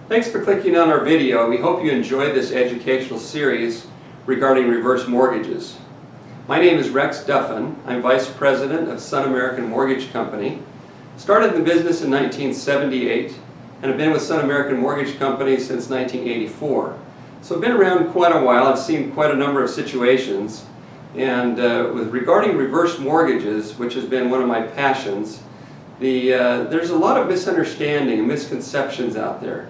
Thanks for clicking on our video. We hope you enjoyed this educational series regarding reverse mortgages. My name is Rex Duffin. I'm Vice President of Sun American Mortgage Company. Started in the business in 1978 and have been with Sun American Mortgage Company since 1984. So I've been around quite a while. I've seen quite a number of situations. And regarding reverse mortgages, which has been one of my passions, there's a lot of misunderstanding and misconceptions out there.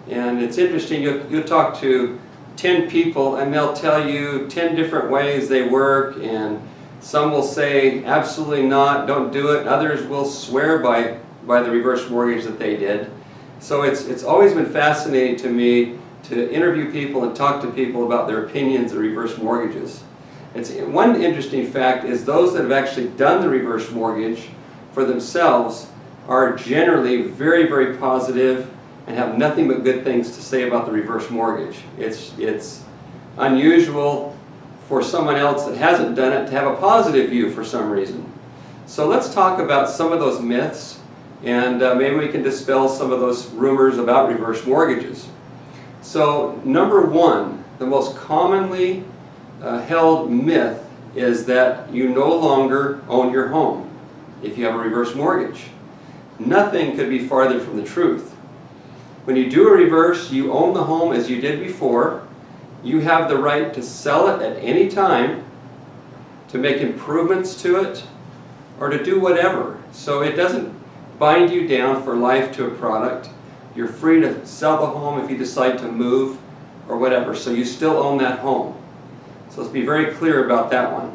And it's interesting, you'll talk to 10 people and they'll tell you 10 different ways they work, and some will say absolutely not, don't do it. Others will swear by the reverse mortgage that they did. So it's always been fascinating to me to interview people and talk to people about their opinions of reverse mortgages. One interesting fact is those that have actually done the reverse mortgage for themselves are generally very, very positive and have nothing but good things to say about the reverse mortgage. It's unusual for someone else that hasn't done it to have a positive view for some reason. So let's talk about some of those myths, and maybe we can dispel some of those rumors about reverse mortgages. So number one, the most commonly held myth is that you no longer own your home if you have a reverse mortgage. Nothing could be farther from the truth. When you do a reverse, you own the home as you did before. You have the right to sell it at any time, to make improvements to it, or to do whatever. So it doesn't bind you down for life to a product. You're free to sell the home if you decide to move or whatever. So you still own that home. So let's be very clear about that one.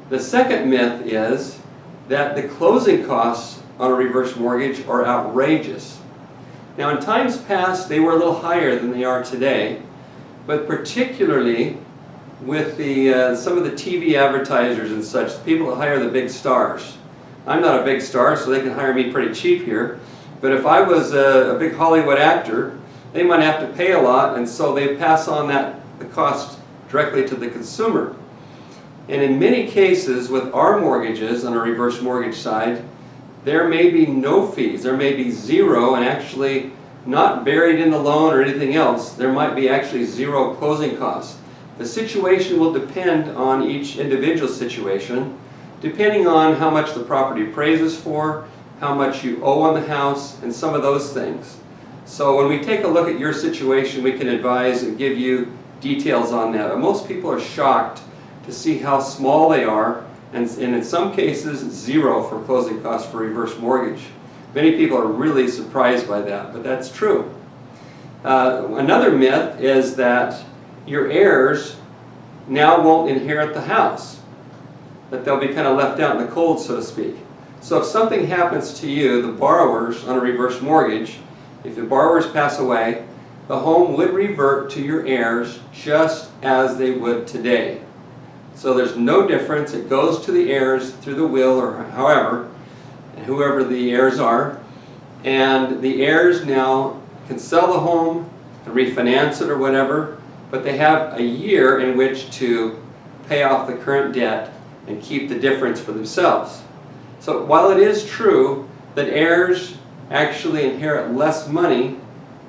The second myth is that the closing costs on a reverse mortgage are outrageous. Now, in times past, they were a little higher than they are today, but particularly with some of the TV advertisers and such, people that hire the big stars. I'm not a big star, so they can hire me pretty cheap here, but if I was a big Hollywood actor, they might have to pay a lot, and so they pass on the cost directly to the consumer. And in many cases, with our mortgages on a reverse mortgage side, there may be no fees. There may be zero, and actually not buried in the loan or anything else. There might be actually zero closing costs. The situation will depend on each individual situation, depending on how much the property appraises for, how much you owe on the house, and some of those things. So when we take a look at your situation, we can advise and give you details on that. But most people are shocked to see how small they are, and in some cases zero for closing costs for reverse mortgage. Many people are really surprised by that, but that's true. Another myth is that your heirs now won't inherit the house, that they'll be kind of left out in the cold, so to speak. So if something happens to you, the borrowers on a reverse mortgage, if the borrowers pass away, the home would revert to your heirs just as they would today. So there's no difference. It goes to the heirs through the will or however, whoever the heirs are, and the heirs now can sell the home and refinance it or whatever, but they have a year in which to pay off the current debt and keep the difference for themselves. So while it is true that heirs actually inherit less money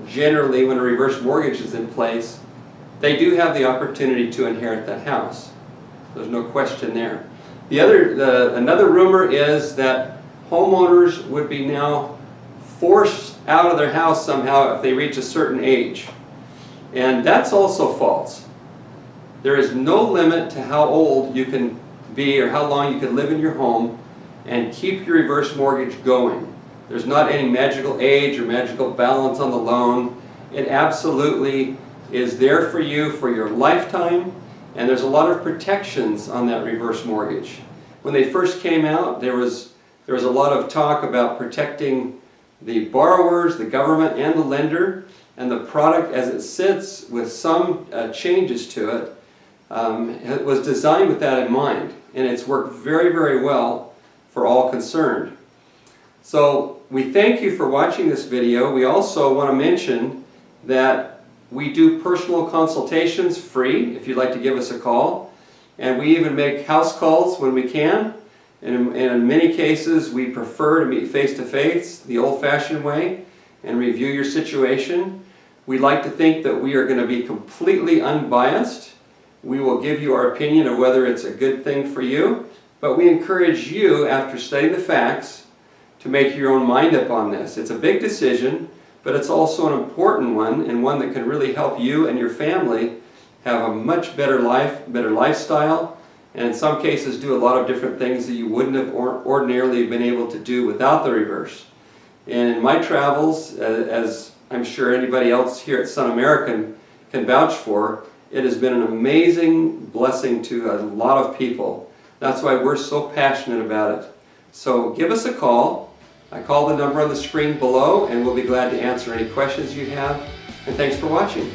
generally when a reverse mortgage is in place, they do have the opportunity to inherit that house. There's no question there. Another rumor is that homeowners would be now forced out of their house somehow if they reach a certain age. And that's also false. There is no limit to how old you can be or how long you can live in your home and keep your reverse mortgage going. There's not any magical age or magical balance on the loan. It absolutely is there for you for your lifetime. And there's a lot of protections on that reverse mortgage. When they first came out, there was a lot of talk about protecting the borrowers, the government, and the lender. And the product as it sits with some changes to it was designed with that in mind. And it's worked very, very well for all concerned. So we thank you for watching this video. We also want to mention that we do personal consultations free if you'd like to give us a call. And we even make house calls when we can. And in many cases, we prefer to meet face-to-face, the old-fashioned way, and review your situation. We like to think that we are going to be completely unbiased. We will give you our opinion of whether it's a good thing for you, but we encourage you, after studying the facts, to make your own mind up on this. It's a big decision, but it's also an important one, and one that can really help you and your family have a much better life, better lifestyle, and in some cases do a lot of different things that you wouldn't have ordinarily been able to do without the reverse. And in my travels, as I'm sure anybody else here at Sun American can vouch for, it has been an amazing blessing to a lot of people. That's why we're so passionate about it. So give us a call. I call the number on the screen below, and we'll be glad to answer any questions you have. And thanks for watching.